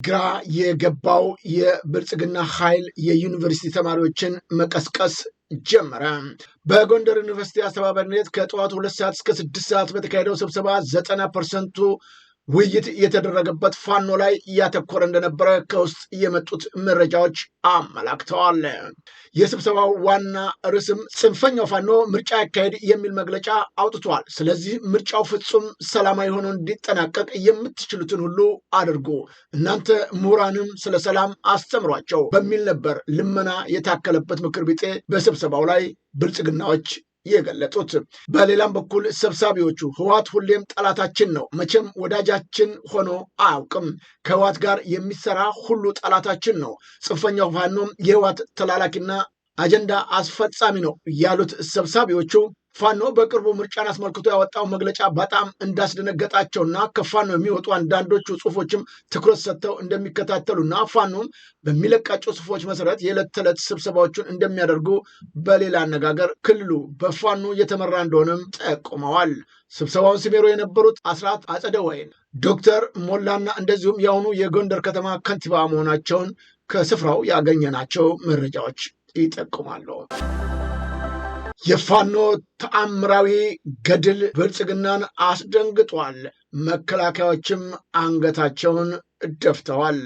ግራ የገባው የብልጽግና ኃይል የዩኒቨርሲቲ ተማሪዎችን መቀስቀስ ጀመረ። በጎንደር ዩኒቨርሲቲ አስተባባሪነት ከጠዋቱ 2 ሰዓት እስከ 6 ሰዓት በተካሄደው ስብሰባ 90% ውይይት የተደረገበት ፋኖ ላይ ያተኮረ እንደነበረ ከውስጥ የመጡት መረጃዎች አመላክተዋል። የስብሰባው ዋና ርዕስም ጽንፈኛው ፋኖ ምርጫ ያካሄድ የሚል መግለጫ አውጥቷል። ስለዚህ ምርጫው ፍጹም ሰላማዊ ሆኖ እንዲጠናቀቅ የምትችሉትን ሁሉ አድርጉ፣ እናንተ ምሁራንም ስለ ሰላም አስተምሯቸው በሚል ነበር ልመና የታከለበት ምክር ቤት በስብሰባው ላይ ብልጽግናዎች የገለጹት። በሌላም በኩል ሰብሳቢዎቹ ህወሓት ሁሌም ጠላታችን ነው፣ መቼም ወዳጃችን ሆኖ አያውቅም፣ ከህወሓት ጋር የሚሰራ ሁሉ ጠላታችን ነው፣ ጽንፈኛው ፋኖም የህወሓት ተላላኪና አጀንዳ አስፈጻሚ ነው ያሉት ሰብሳቢዎቹ ፋኖ በቅርቡ ምርጫን አስመልክቶ ያወጣው መግለጫ በጣም እንዳስደነገጣቸውና ከፋኖ የሚወጡ አንዳንዶቹ ጽሁፎችም ትኩረት ሰጥተው እንደሚከታተሉና ፋኖም በሚለቃቸው ጽሁፎች መሰረት የዕለት ተዕለት ስብሰባዎችን እንደሚያደርጉ፣ በሌላ አነጋገር ክልሉ በፋኖ እየተመራ እንደሆነም ጠቁመዋል። ስብሰባውን ሲመሩ የነበሩት አስራት አጸደወይን፣ ዶክተር ሞላና እንደዚሁም የአሁኑ የጎንደር ከተማ ከንቲባ መሆናቸውን ከስፍራው ያገኘናቸው መረጃዎች ይጠቁማሉ። የፋኖ ተአምራዊ ገድል ብልጽግናን አስደንግጧል። መከላከያዎችም አንገታቸውን ደፍተዋል።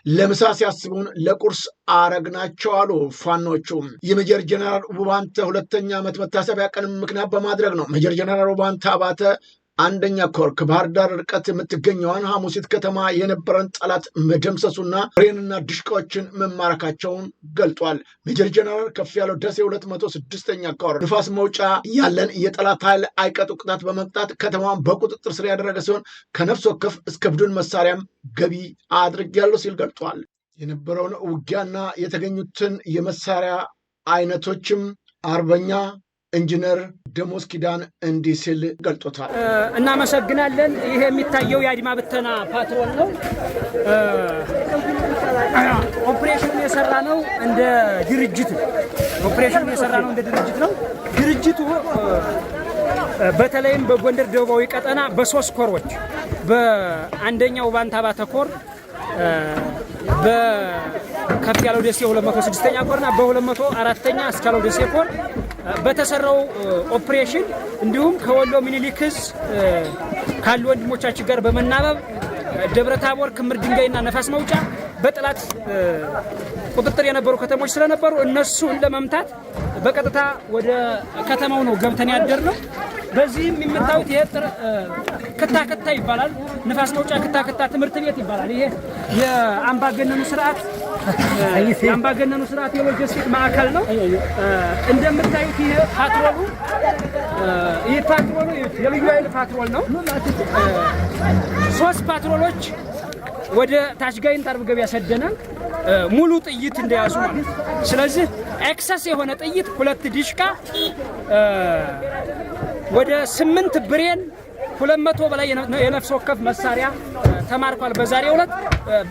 ለምሳ ሲያስቡን ለቁርስ አረግናቸው አሉ ፋኖቹ። የሜጀር ጀነራል ውባንተ 2ኛ ዓመት መታሰቢያ ቀን ምክንያት በማድረግ ነው። ሜጀር ጀነራል ውባንተ አባተ 1ኛ ኮር ከባህር ዳር ርቀት የምትገኘዋን ሐሙሲት ከተማ የነበረን ጠላት መደምሰሱና ብሬንና ድሽቃዎችን መማረካቸውን ገልጧል። ሜጀር ጀነራል ከፍ ያለው ደሴ 206ኛ ኮር ንፋስ መውጫ ያለን የጠላት ኃይል አይቀጡ ቅጣት በመቅጣት ከተማዋን በቁጥጥር ስር ያደረገ ሲሆን ከነፍስ ወከፍ እስከ ቡድን መሳሪያም ገቢ አድርጌያለሁ ሲል ገልጧል። የነበረውን ውጊያና የተገኙትን የመሳሪያ አይነቶችም አርበኛ ኢንጂነር ደሞዝ ኪዳን እንዲህ ሲል ገልጦታል። እናመሰግናለን። ይሄ የሚታየው የአድማ ብተና ፓትሮል ነው። ኦፕሬሽኑን የሰራ ነው እንደ ድርጅት ነው። ድርጅቱ በተለይም በጎንደር ደቡባዊ ቀጠና በ3 ኮሮች በአንደኛው ውባንተ አባተ ኮር፣ በከፍ ያለው ደሴ 206ኛ ኮርና በ204ኛ አስቻለው ደሴ ኮር በተሰራው ኦፕሬሽን እንዲሁም ከወሎ ሚኒሊክ ዕዝ ካሉ ወንድሞቻችን ጋር በመናበብ ደብረታቦር፣ ክምር ድንጋይና ነፋስ መውጫ በጠላት ቁጥጥር የነበሩ ከተሞች ስለነበሩ እነሱን ለመምታት በቀጥታ ወደ ከተማው ነው ገብተን ያደርነው። በዚህም የምታዩት ይሄ ክታክታ ይባላል። ነፋስ መውጫ ክታክታ ትምህርት ቤት ይባላል። ይሄ የአምባገነኑ ስርዓት የሎጂስቲክ ማዕከል ነው። እንደምታዩት ይሄ ፓትሮሉ የልዩ ኃይል ፓትሮል ነው። 3 ፓትሮሎች ወደ ታች ጋይንት አርብ ገበያ ሰደናል፣ ሙሉ ጥይት እንደያዙ ማለት። ስለዚህ ኤክሰስ የሆነ ጥይት 2 ዲሽቃ ወደ 8 ብሬን 200 በላይ የነፍስ ወከፍ መሳሪያ ተማርኳል በዛሬው ዕለት።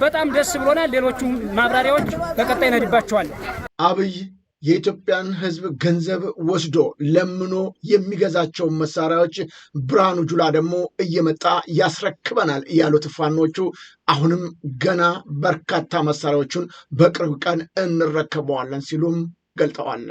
በጣም ደስ ብሎናል። ሌሎቹም ማብራሪያዎች በቀጣይ ነድባቸዋል። አብይ የኢትዮጵያን ሕዝብ ገንዘብ ወስዶ ለምኖ የሚገዛቸውን መሳሪያዎች ብርሃኑ ጁላ ደግሞ እየመጣ ያስረክበናል ያሉት ፋኖቹ አሁንም ገና በርካታ መሳሪያዎቹን በቅርብ ቀን እንረከበዋለን ሲሉም ገልጠዋል።